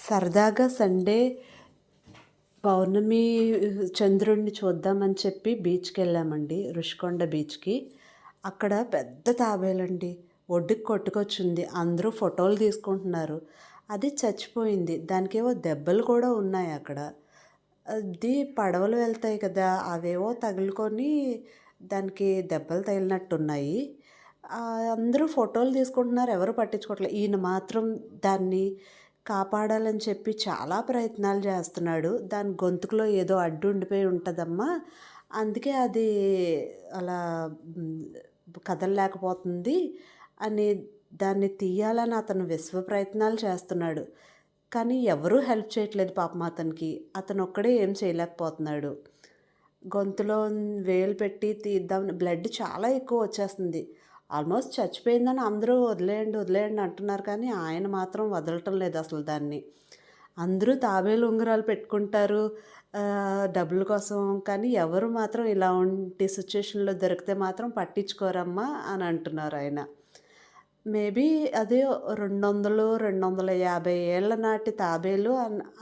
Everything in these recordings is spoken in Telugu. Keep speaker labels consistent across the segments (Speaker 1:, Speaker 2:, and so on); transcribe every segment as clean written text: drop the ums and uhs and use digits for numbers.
Speaker 1: సరదాగా సండే పౌర్ణమి చంద్రుడిని చూద్దామని చెప్పి బీచ్‌కెళ్ళామండి. రుషికొండ బీచ్‌కి. అక్కడ పెద్ద తాబేలండి. ఒడ్డుకి కొట్టుకొచ్చింది. అందరూ ఫోటోలు తీసుకుంటున్నారు. అది చచ్చిపోయింది. దానికేవో దెబ్బలు కూడా ఉన్నాయక్కడ. అది పడవలు వెళ్తాయి కదా! అవేవో తగులుకొని దానికి దెబ్బలు తగిలినట్టున్నాయి. అందరూ ఫోటోలు తీసుకుంటున్నారు. ఎవరు పట్టించుకోవట్లే. ఈయన మాత్రం దాన్ని కాపాడాలని చెప్పి చాలా ప్రయత్నాలు చేస్తున్నాడు. దాని గొంతుకులో ఏదో అడ్డు ఉండిపోయి ఉంటదమ్మా! అందుకే అది అలా హ్మ్, కదలలేకపోతుంది అని దాన్ని తీయాలని అతను విశ్వ ప్రయత్నాలు చేస్తున్నాడు. కానీ ఎవరూ హెల్ప్ చేయట్లేదు పాపం అతనికి. అతనొక్కడే ఏం చేయలేకపోతున్నాడు. గొంతులో వేలు పెట్టి తీద్దామని బ్లడ్ చాలా ఎక్కువ వచ్చేస్తుంది. ఆల్మోస్ట్ చచ్చిపోయిందని అందరూ వదిలేయండి, వదిలేయండి అంటున్నారు కానీ ఆయన మాత్రం వదలటం లేదు అసలు దాన్ని. అందరూ తాబేలు ఉంగరాలు పెట్టుకుంటారు డబ్బుల కోసం. కానీ ఎవరు మాత్రం ఇలాంటి సిట్యుయేషన్‌లో దొరికితే మాత్రం పట్టించుకోరమ్మా అని అంటున్నారాయన. మేబీ అది 200, 250 ఏళ్ల నాటి తాబేలు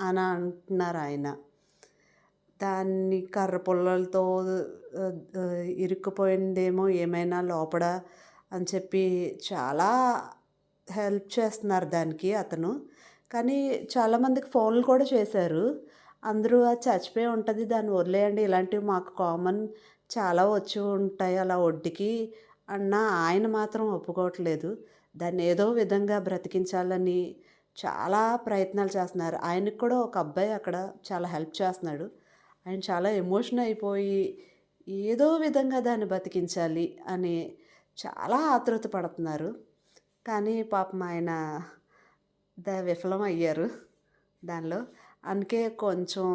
Speaker 1: అని అంటున్నారాయన. దాన్ని కర్ర పుల్లలతో ఇరుక్కుపోయిందేమో ఏమైనా లోపల అని చెప్పి చాలా హెల్ప్ చేస్తున్నారు దానికి అతను. కానీ చాలామందికి ఫోన్లు కూడా చేశారు. అందరూ అది చచ్చిపోయి ఉంటది దాన్ని వదిలేయండి ఇలాంటివి మాకు కామన్ చాలా వచ్చి ఉంటాయి అలా ఒడ్డుకి అన్నా ఆయన మాత్రం ఒప్పుకోవట్లేదు. దాన్ని ఏదో విధంగా బ్రతికించాలని చాలా ప్రయత్నాలు చేస్తున్నారు. ఆయనకి కూడా ఒక అబ్బాయి అక్కడ చాలా హెల్ప్ చేస్తున్నాడు. ఆయన చాలా ఎమోషన్ అయిపోయి ఏదో విధంగా దాన్ని బతికించాలి అని చాలా ఆతృత పడుతున్నారు. కానీ పాపం ఆయన విఫలం అయ్యారు దానిలో. అందుకే కొంచెం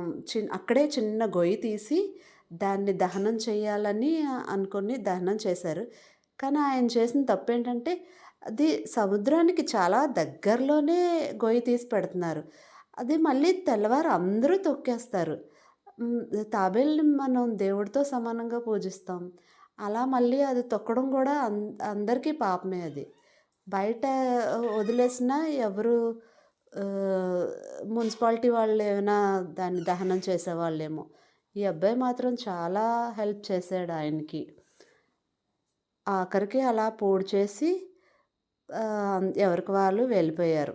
Speaker 1: అక్కడే చిన్న గొయ్యి తీసి దాన్ని దహనం చేయాలని అనుకుని దహనం చేశారు. కానీ ఆయన చేసిన తప్పేంటంటే అది సముద్రానికి చాలా దగ్గరలోనే గొయ్యి తీసి పెడుతున్నారు. అది మళ్ళీ తెల్లవారు అందరూ తొక్కేస్తారు. తాబేలుని మనం దేవుడితో సమానంగా పూజిస్తాం. అలా మళ్ళీ అది తొక్కడం కూడా అందరికీ పాపమే అది. బయట వదిలేసినా ఎవరు ఆహ్, మున్సిపాలిటీ వాళ్ళేమైనా దాన్ని దహనం చేసేవాళ్ళేమో. ఈ అబ్బాయి మాత్రం చాలా హెల్ప్ చేశాడు ఆయనకి. ఆఖరికి అలా పూడ్చేసి ఎవరికి వాళ్ళు వెళ్ళిపోయారు.